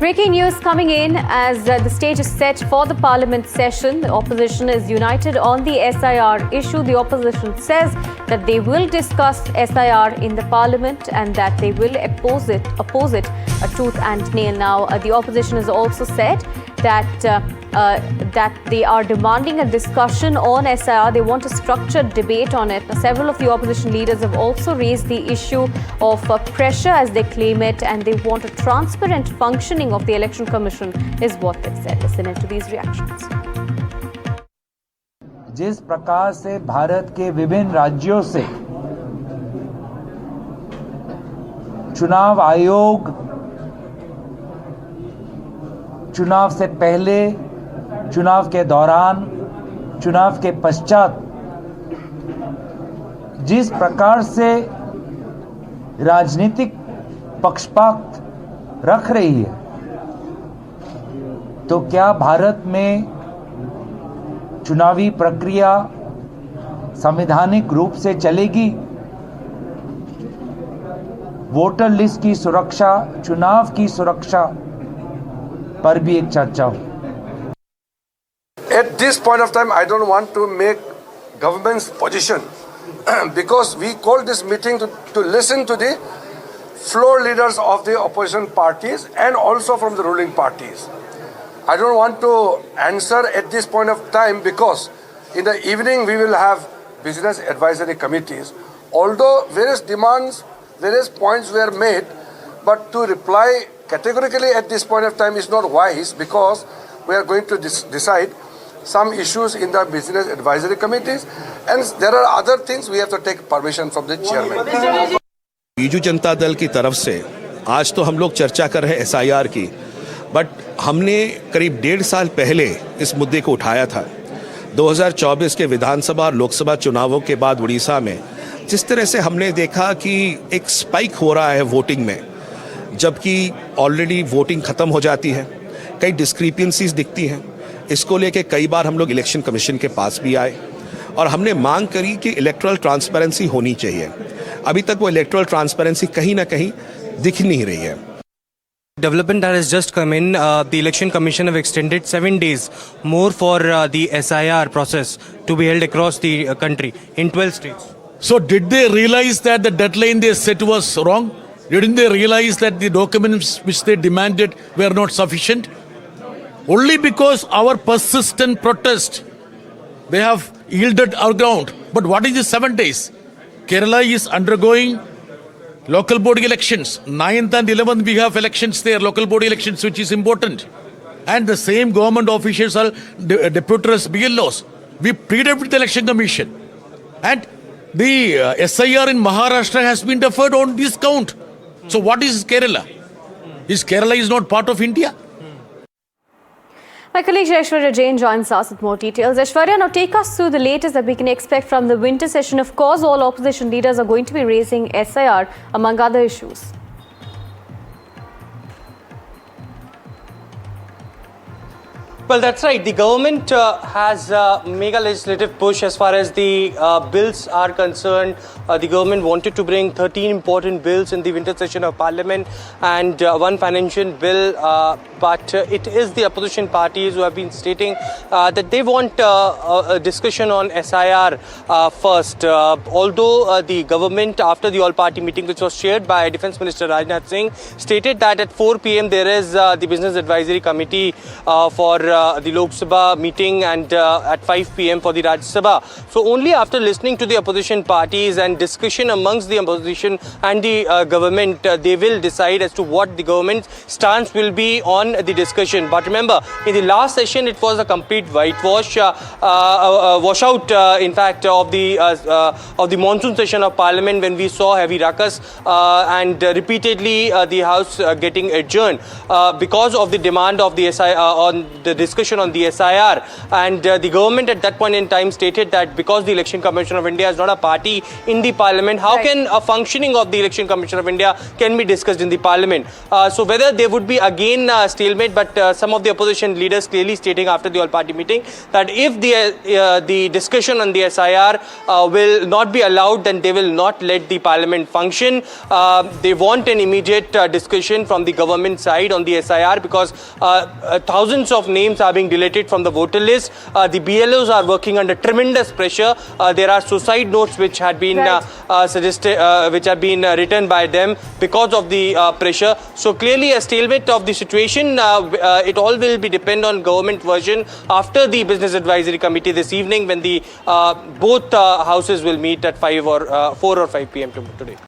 Breaking news coming in as the stage is set for the parliament session. The opposition is united on the S.I.R. issue. The opposition says that they will discuss S.I.R. in the parliament and that they will oppose it tooth and nail. Now, the opposition has also said that they are demanding a discussion on S.I.R. They want a structured debate on it. Several of the opposition leaders have also raised the issue of pressure, as they claim it, and they want a transparent functioning of the Election Commission, is what they've said. Listen into these reactions. जिस प्रकार से भारत के विभिन्न राज्यों से चुनाव आयोग चुनाव से पहले, चुनाव के दौरान, चुनाव के पश्चात जिस प्रकार से राजनीतिक पक्षपात रख रही है, तो क्या भारत में चुनावी प्रक्रिया संवैधानिक रूप से चलेगी? वोटर लिस्ट की सुरक्षा, चुनाव की सुरक्षा पर भी एक चर्चा हो. At this point of time, I don't want to make government's position because we called this meeting to listen to the floor leaders of the opposition parties and also from the ruling parties. I don't want to answer at this point of time because in the evening we will have business advisory committees. Although various demands, various points were made, but to reply categorically at this point of time is not wise because we are going to decide some issues in the business advisory committees and there are other things we have to take permission from the chairman. Biju Janata Dal की तरफ से आज तो हम लोग चर्चा कर रहे हैं SIR की, बट हमने करीब 1.5 साल पहले इस मुद्दे को उठाया था. 2024 के विधानसभा और लोकसभा चुनावों के बाद उड़ीसा में जिस तरह से हमने देखा कि एक स्पाइक हो रहा है वोटिंग में, जबकि ऑलरेडी वोटिंग ख़त्म हो जाती है, कई डिस्क्रिपेंसीज दिखती हैं. इसको लेके कई बार हम लोग इलेक्शन कमीशन के पास भी आए और हमने मांग करी कि इलेक्टरल ट्रांसपेरेंसी होनी चाहिए. अभी तक वो इलेक्टरल ट्रांसपेरेंसी कहीं ना कहीं दिख नहीं रही है. Development that has just come in, the Election Commission have extended 7 days more for the S.I.R. process to be held across the country in 12 states. So did they realize that the deadline they set was wrong? Didn't they realize that the documents which they demanded were not sufficient? Only because our persistent protest, they have yielded our ground. But what is the 7 days? Kerala is undergoing local body elections. 9th and 11th we have elections there, local body elections, which is important. And the same government officials are deputed as BLOs. We pleaded with the Election Commission. And the S.I.R. in Maharashtra has been deferred on this count. So what is Kerala? Kerala is not part of India? My colleague Aishwarya Jain joins us with more details. Aishwarya, now take us through the latest that we can expect from the winter session. Of course, all opposition leaders are going to be raising S.I.R. among other issues. Well, that's right. The government has made a legislative push as far as the bills are concerned. The government wanted to bring 13 important bills in the winter session of Parliament and one financial bill. But it is the opposition parties who have been stating that they want a discussion on S.I.R. First. Although the government, after the all-party meeting which was chaired by Defence Minister Rajnath Singh, stated that at 4 p.m. there is the Business Advisory Committee for the Lok Sabha meeting and at 5 p.m. for the Rajya Sabha. So only after listening to the opposition parties and discussion amongst the opposition and the government, they will decide as to what the government's stance will be on the discussion. But remember, in the last session, it was a complete whitewash, washout, in fact, of the monsoon session of Parliament when we saw heavy ruckus and repeatedly the House getting adjourned because of the demand of the discussion on the SIR, and the government at that point in time stated that because the Election Commission of India is not a party in the parliament, how can a functioning of the Election Commission of India can be discussed in the parliament? So whether there would be again stalemate, but some of the opposition leaders clearly stating after the all-party meeting that if the discussion on the SIR will not be allowed, then they will not let the parliament function. They want an immediate discussion from the government side on the SIR because thousands of names are being deleted from the voter list. The BLOs are working under tremendous pressure. There are suicide notes which had been suggested, which have been written by them because of the pressure. So clearly a stalemate of the situation. It all will be depend on government version after the Business Advisory Committee this evening when the both houses will meet at 4 or 5 p.m. today.